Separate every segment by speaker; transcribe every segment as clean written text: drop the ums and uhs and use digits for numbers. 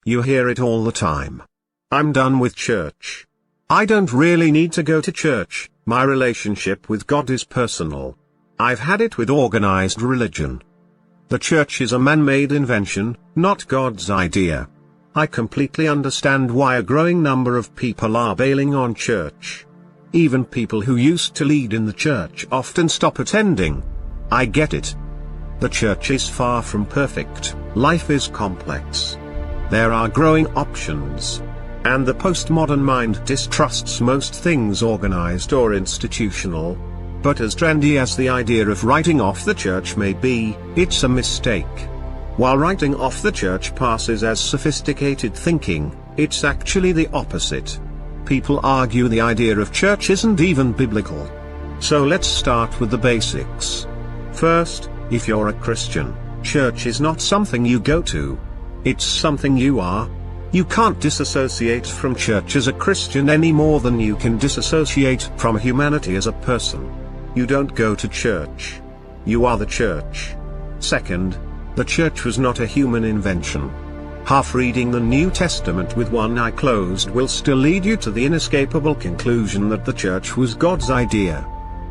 Speaker 1: You hear it all the time. I'm done with church. I don't really need to go to church, my relationship with God is personal. I've had it with organized religion. The church is a man-made invention, not God's idea. I completely understand why a growing number of people are bailing on church. Even people who used to lead in the church often stop attending. I get it. The church is far from perfect, life is complex. There are growing options. And the postmodern mind distrusts most things organized or institutional. But as trendy as the idea of writing off the church may be, it's a mistake. While writing off the church passes as sophisticated thinking, it's actually the opposite. People argue the idea of church isn't even biblical. So let's start with the basics. First, if you're a Christian, church is not something you go to. It's something you are. You can't disassociate from church as a Christian any more than you can disassociate from humanity as a person. You don't go to church. You are the church. Second, the church was not a human invention. Half reading the New Testament with one eye closed will still lead you to the inescapable conclusion that the church was God's idea.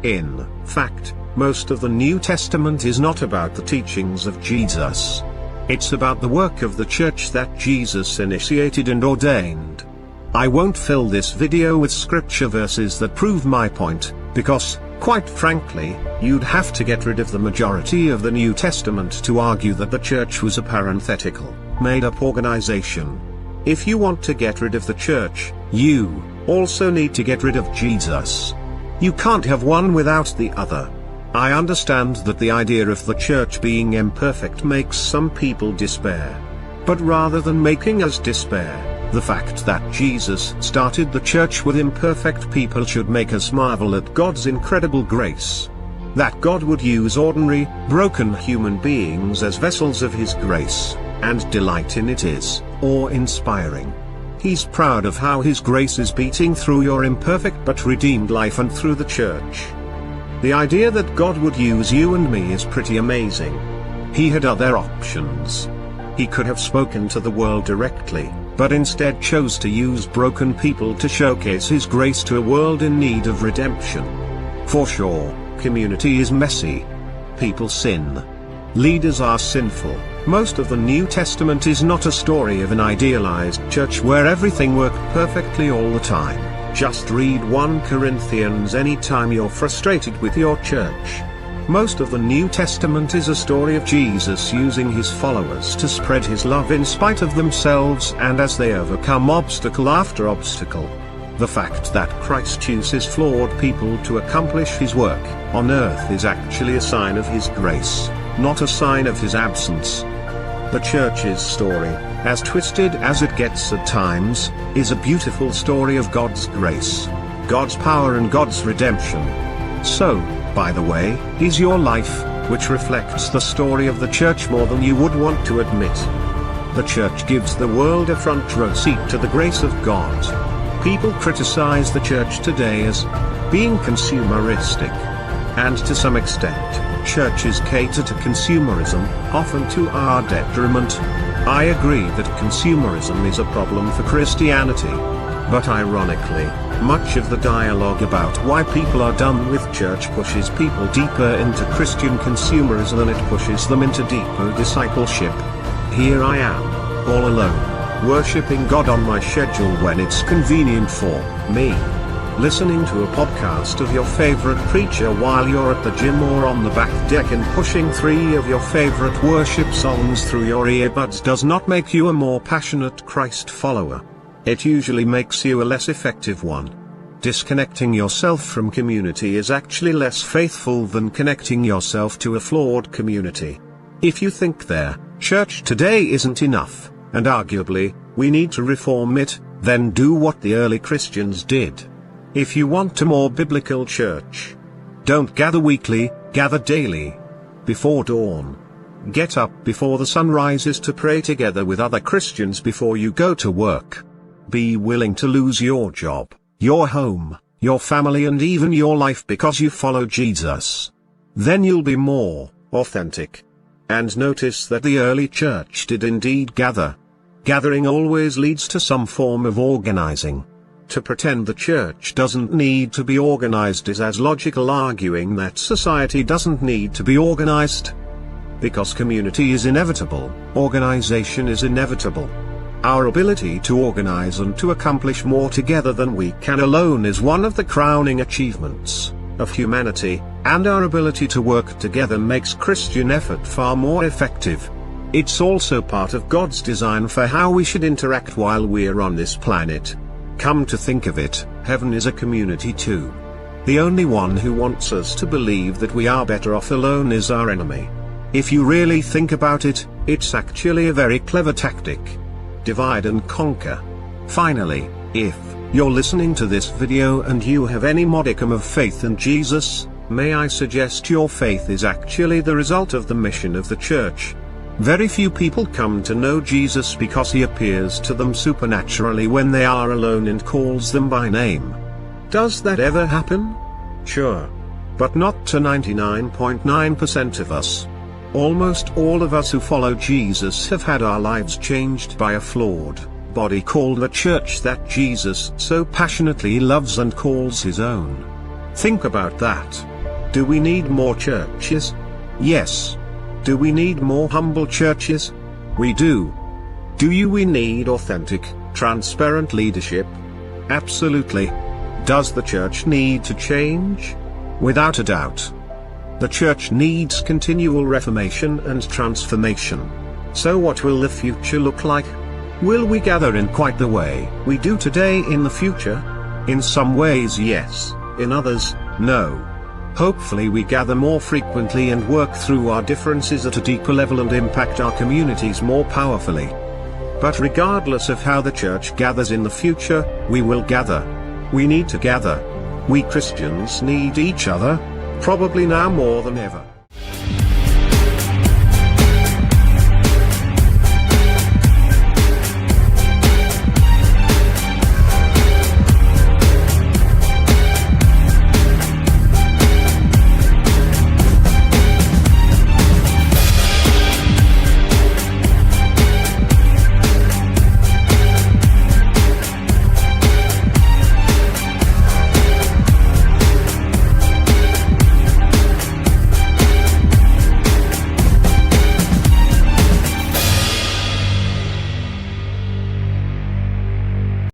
Speaker 1: In fact, most of the New Testament is not about the teachings of Jesus. It's about the work of the church that Jesus initiated and ordained. I won't fill this video with scripture verses that prove my point, because, quite frankly, you'd have to get rid of the majority of the New Testament to argue that the church was a parenthetical, made-up organization. If you want to get rid of the church, you also need to get rid of Jesus. You can't have one without the other. I understand that the idea of the church being imperfect makes some people despair. But rather than making us despair, the fact that Jesus started the church with imperfect people should make us marvel at God's incredible grace. That God would use ordinary, broken human beings as vessels of His grace, and delight in it is awe-inspiring. He's proud of how His grace is beating through your imperfect but redeemed life and through the church. The idea that God would use you and me is pretty amazing. He had other options. He could have spoken to the world directly, but instead chose to use broken people to showcase His grace to a world in need of redemption. For sure, community is messy. People sin. Leaders are sinful. Most of the New Testament is not a story of an idealized church where everything worked perfectly all the time. Just read 1 Corinthians anytime you're frustrated with your church. Most of the New Testament is a story of Jesus using His followers to spread His love in spite of themselves and as they overcome obstacle after obstacle. The fact that Christ uses flawed people to accomplish His work on earth is actually a sign of His grace, not a sign of His absence. The church's story, as twisted as it gets at times, is a beautiful story of God's grace, God's power and God's redemption. So, by the way, is your life, which reflects the story of the church more than you would want to admit. The church gives the world a front row seat to the grace of God. People criticize the church today as being consumeristic. And to some extent, churches cater to consumerism, often to our detriment. I agree that consumerism is a problem for Christianity. But ironically, much of the dialogue about why people are done with church pushes people deeper into Christian consumerism than it pushes them into deeper discipleship. Here I am, all alone, worshipping God on my schedule when it's convenient for me. Listening to a podcast of your favorite preacher while you're at the gym or on the back deck and pushing 3 of your favorite worship songs through your earbuds does not make you a more passionate Christ follower. It usually makes you a less effective one. Disconnecting yourself from community is actually less faithful than connecting yourself to a flawed community. If you think their church today isn't enough, and arguably, we need to reform it, then do what the early Christians did. If you want a more biblical church, don't gather weekly, gather daily. Before dawn. Get up before the sun rises to pray together with other Christians before you go to work. Be willing to lose your job, your home, your family and even your life because you follow Jesus. Then you'll be more authentic. And notice that the early church did indeed gather. Gathering always leads to some form of organizing. To pretend the church doesn't need to be organized is as logical arguing that society doesn't need to be organized. Because community is inevitable, organization is inevitable. Our ability to organize and to accomplish more together than we can alone is one of the crowning achievements of humanity, and our ability to work together makes Christian effort far more effective. It's also part of God's design for how we should interact while we're on this planet. Come to think of it, heaven is a community too. The only one who wants us to believe that we are better off alone is our enemy. If you really think about it, it's actually a very clever tactic. Divide and conquer. Finally, if you're listening to this video and you have any modicum of faith in Jesus, may I suggest your faith is actually the result of the mission of the church. Very few people come to know Jesus because he appears to them supernaturally when they are alone and calls them by name. Does that ever happen? Sure. But not to 99.9% of us. Almost all of us who follow Jesus have had our lives changed by a flawed body called the church that Jesus so passionately loves and calls his own. Think about that. Do we need more churches? Yes. Do we need more humble churches? We do. We need authentic, transparent leadership? Absolutely. Does the church need to change? Without a doubt. The church needs continual reformation and transformation. So what will the future look like? Will we gather in quite the way we do today in the future? In some ways yes, in others, no. Hopefully we gather more frequently and work through our differences at a deeper level and impact our communities more powerfully. But regardless of how the church gathers in the future, we will gather. We need to gather. We Christians need each other, probably now more than ever.